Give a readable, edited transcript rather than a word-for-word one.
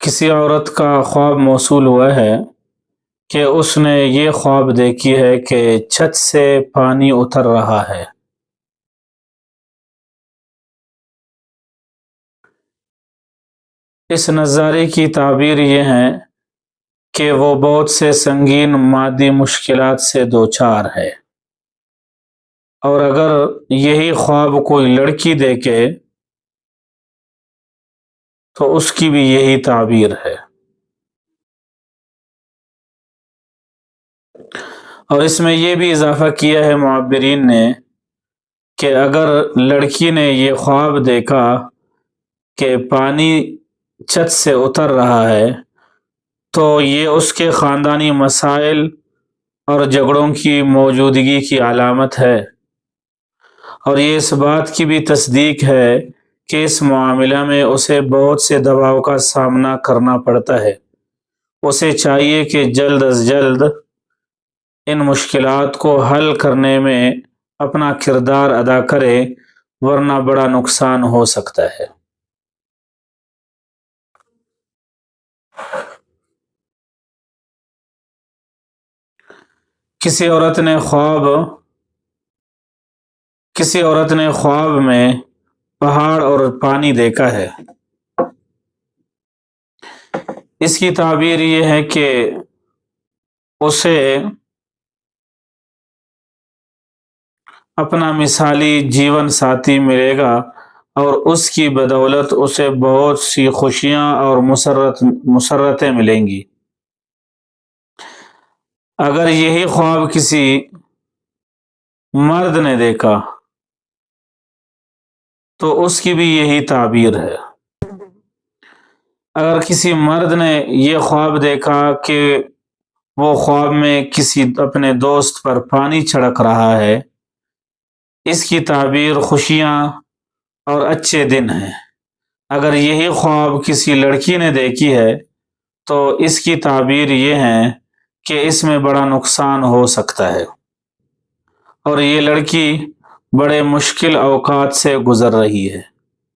کسی عورت کا خواب موصول ہوا ہے کہ اس نے یہ خواب دیکھی ہے کہ چھت سے پانی اتر رہا ہے۔ اس نظارے کی تعبیر یہ ہے کہ وہ بہت سے سنگین مادی مشکلات سے دوچار ہے، اور اگر یہی خواب کوئی لڑکی دیکھے تو اس کی بھی یہی تعبیر ہے۔ اور اس میں یہ بھی اضافہ کیا ہے معبرین نے کہ اگر لڑکی نے یہ خواب دیکھا کہ پانی چھت سے اتر رہا ہے تو یہ اس کے خاندانی مسائل اور جھگڑوں کی موجودگی کی علامت ہے، اور یہ اس بات کی بھی تصدیق ہے کہ اس معاملہ میں اسے بہت سے دباؤ کا سامنا کرنا پڑتا ہے۔ اسے چاہیے کہ جلد از جلد ان مشکلات کو حل کرنے میں اپنا کردار ادا کرے، ورنہ بڑا نقصان ہو سکتا ہے۔ کسی عورت نے خواب میں پہاڑ اور پانی دیکھا ہے۔ اس کی تعبیر یہ ہے کہ اسے اپنا مثالی جیون ساتھی ملے گا اور اس کی بدولت اسے بہت سی خوشیاں اور مسرتیں ملیں گی۔ اگر یہی خواب کسی مرد نے دیکھا تو اس کی بھی یہی تعبیر ہے۔ اگر کسی مرد نے یہ خواب دیکھا کہ وہ خواب میں کسی اپنے دوست پر پانی چھڑک رہا ہے، اس کی تعبیر خوشیاں اور اچھے دن ہیں۔ اگر یہی خواب کسی لڑکی نے دیکھی ہے تو اس کی تعبیر یہ ہے کہ اس میں بڑا نقصان ہو سکتا ہے، اور یہ لڑکی بڑے مشکل اوقات سے گزر رہی ہے۔